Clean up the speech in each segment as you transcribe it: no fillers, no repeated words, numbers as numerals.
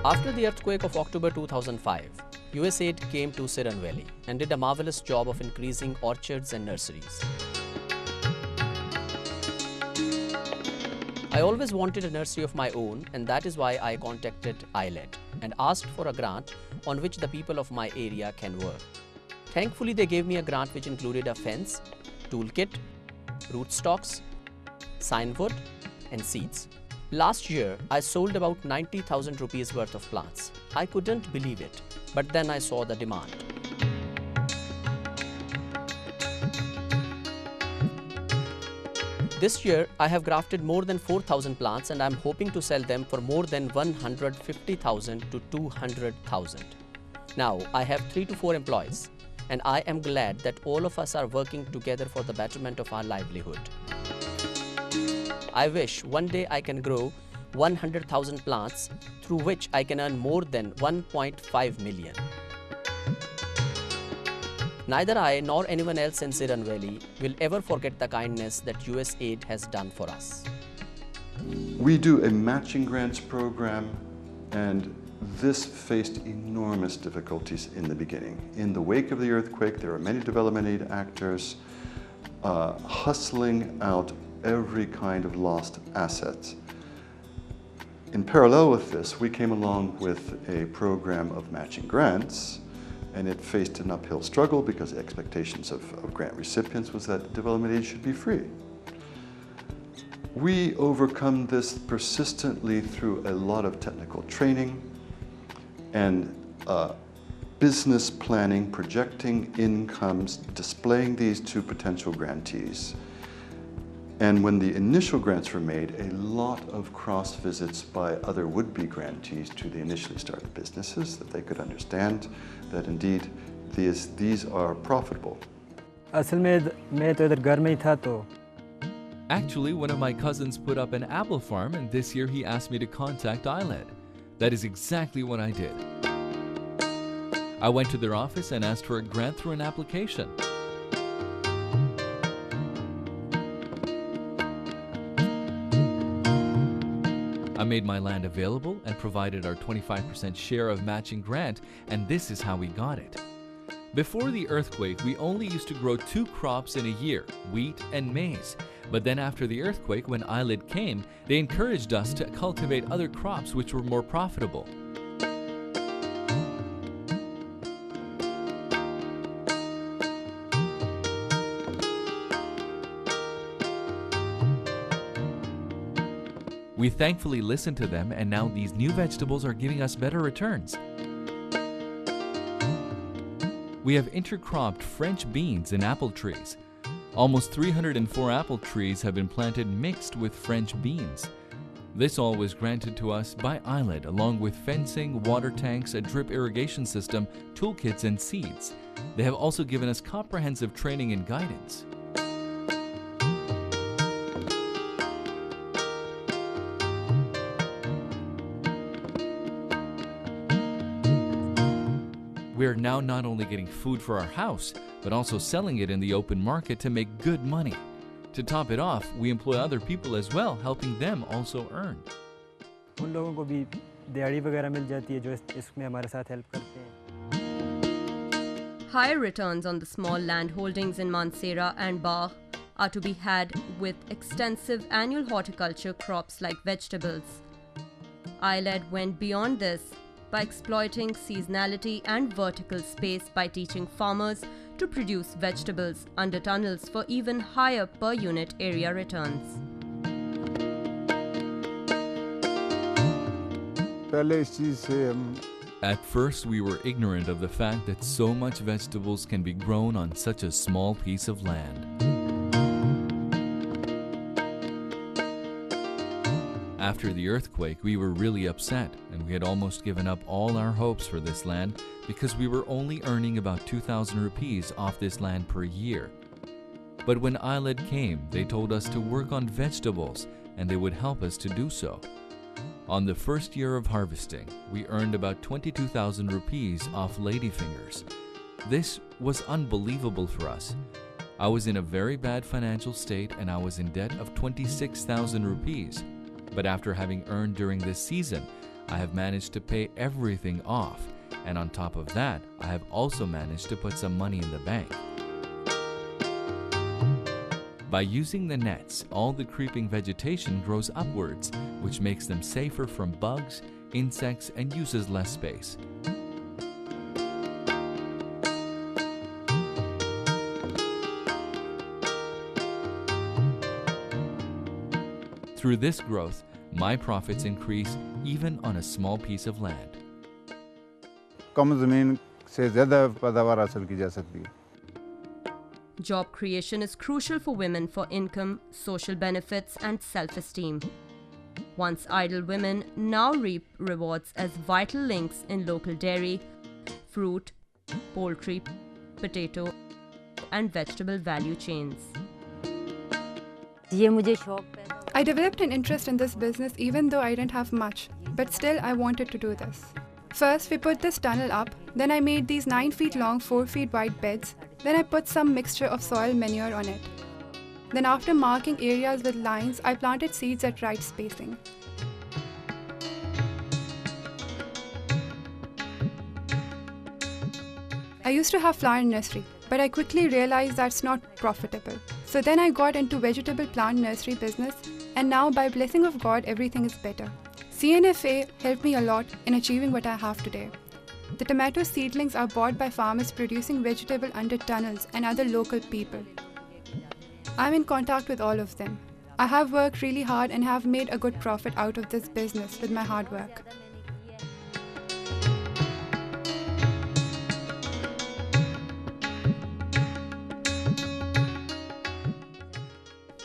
After the earthquake of October 2005, USAID came to Siran Valley and did a marvelous job of increasing orchards and nurseries. I always wanted a nursery of my own, and that is why I contacted ILED and asked for a grant on which the people of my area can work. Thankfully, they gave me a grant which included a fence, toolkit, rootstocks, signwood, and seeds. Last year, I sold about 90,000 rupees worth of plants. I couldn't believe it, but then I saw the demand. This year, I have grafted more than 4,000 plants and I am hoping to sell them for more than 150,000 to 200,000. Now, I have 3 to 4 employees, and I am glad that all of us are working together for the betterment of our livelihood. I wish one day I can grow 100,000 plants through which I can earn more than 1.5 million. Neither I nor anyone else in Siran Valley will ever forget the kindness that USAID has done for us. We do a matching grants program, and this faced enormous difficulties in the beginning. In the wake of the earthquake, there were many development aid actors hustling out every kind of lost asset. In parallel with this, we came along with a program of matching grants, and it faced an uphill struggle because the expectations of grant recipients was that development aid should be free. We overcome this persistently through a lot of technical training and business planning, projecting incomes, displaying these to potential grantees. And when the initial grants were made, a lot of cross visits by other would-be grantees to the initially started businesses, that they could understand that indeed these are profitable. Actually, one of my cousins put up an apple farm, and this year he asked me to contact ILED. That is exactly what I did. I went to their office and asked for a grant through an application. I made my land available and provided our 25% share of matching grant, and this is how we got it. Before the earthquake, we only used to grow 2 crops in a year, wheat and maize. But then after the earthquake, when ILED came, they encouraged us to cultivate other crops which were more profitable. We thankfully listened to them, and now these new vegetables are giving us better returns. We have intercropped French beans and apple trees. Almost 304 apple trees have been planted mixed with French beans. This all was granted to us by ILED, along with fencing, water tanks, a drip irrigation system, toolkits, and seeds. They have also given us comprehensive training and guidance. We are now not only getting food for our house, but also selling it in the open market to make good money. To top it off, we employ other people as well, helping them also earn. Higher returns on the small land holdings in Mansehra and Bagh are to be had with extensive annual horticulture crops like vegetables. ILED went beyond this by exploiting seasonality and vertical space by teaching farmers to produce vegetables under tunnels for even higher per unit area returns. At first, we were ignorant of the fact that so much vegetables can be grown on such a small piece of land. After the earthquake, we were really upset, and we had almost given up all our hopes for this land because we were only earning about 2,000 rupees off this land per year. But when ILED came, they told us to work on vegetables, and they would help us to do so. On the first year of harvesting, we earned about 22,000 rupees off ladyfingers. This was unbelievable for us. I was in a very bad financial state, and I was in debt of 26,000 rupees. But after having earned during this season, I have managed to pay everything off, and on top of that, I have also managed to put some money in the bank. By using the nets, all the creeping vegetation grows upwards, which makes them safer from bugs, insects, and uses less space. Through this growth, my profits increase even on a small piece of land. कम ज़मीन से ज़्यादा पैदावार हासिल की जा सकती है. Job creation is crucial for women for income, social benefits, and self-esteem. Once idle women now reap rewards as vital links in local dairy, fruit, poultry, potato, and vegetable value chains. I developed an interest in this business even though I didn't have much, but still I wanted to do this. First, we put this tunnel up, then I made these 9 feet long, 4 feet wide beds, then I put some mixture of soil manure on it. Then after marking areas with lines, I planted seeds at right spacing. I used to have flower nursery, but I quickly realized that's not profitable. So then I got into vegetable plant nursery business, and now by blessing of God, everything is better. CNFA helped me a lot in achieving what I have today. The tomato seedlings are bought by farmers producing vegetable under tunnels and other local people. I'm in contact with all of them. I have worked really hard and have made a good profit out of this business with my hard work.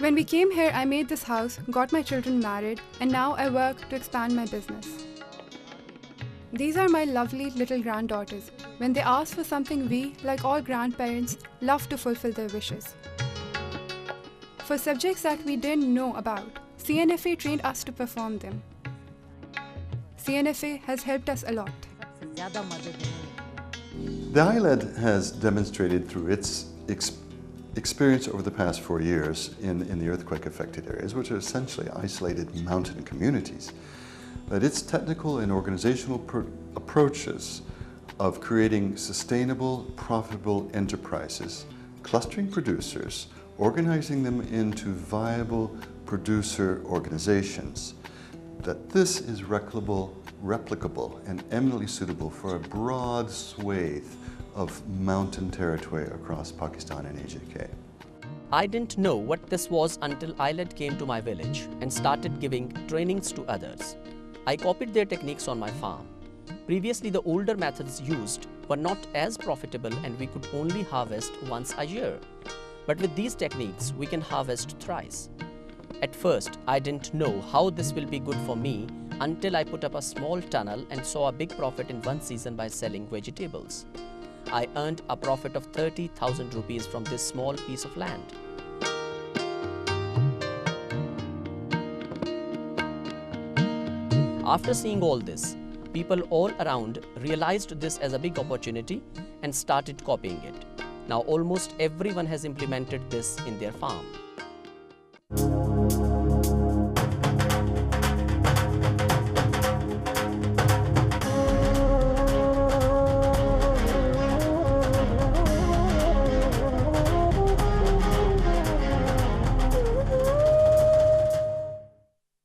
When we came here, I made this house, got my children married, and now I work to expand my business. These are my lovely little granddaughters. When they ask for something, we, like all grandparents, love to fulfill their wishes. For subjects that we didn't know about, CNFA trained us to perform them. CNFA has helped us a lot. The ILED has demonstrated through its experience over the past 4 years in the earthquake-affected areas, which are essentially isolated mountain communities, that its technical and organizational approaches of creating sustainable, profitable enterprises, clustering producers, organizing them into viable producer organizations, that this is replicable and eminently suitable for a broad swathe of mountain territory across Pakistan and AJK. I didn't know what this was until ILED came to my village and started giving trainings to others. I copied their techniques on my farm. Previously, the older methods used were not as profitable and we could only harvest once a year. But with these techniques, we can harvest thrice. At first, I didn't know how this will be good for me until I put up a small tunnel and saw a big profit in one season by selling vegetables. I earned a profit of 30,000 rupees from this small piece of land. After seeing all this, people all around realized this as a big opportunity and started copying it. Now almost everyone has implemented this in their farm.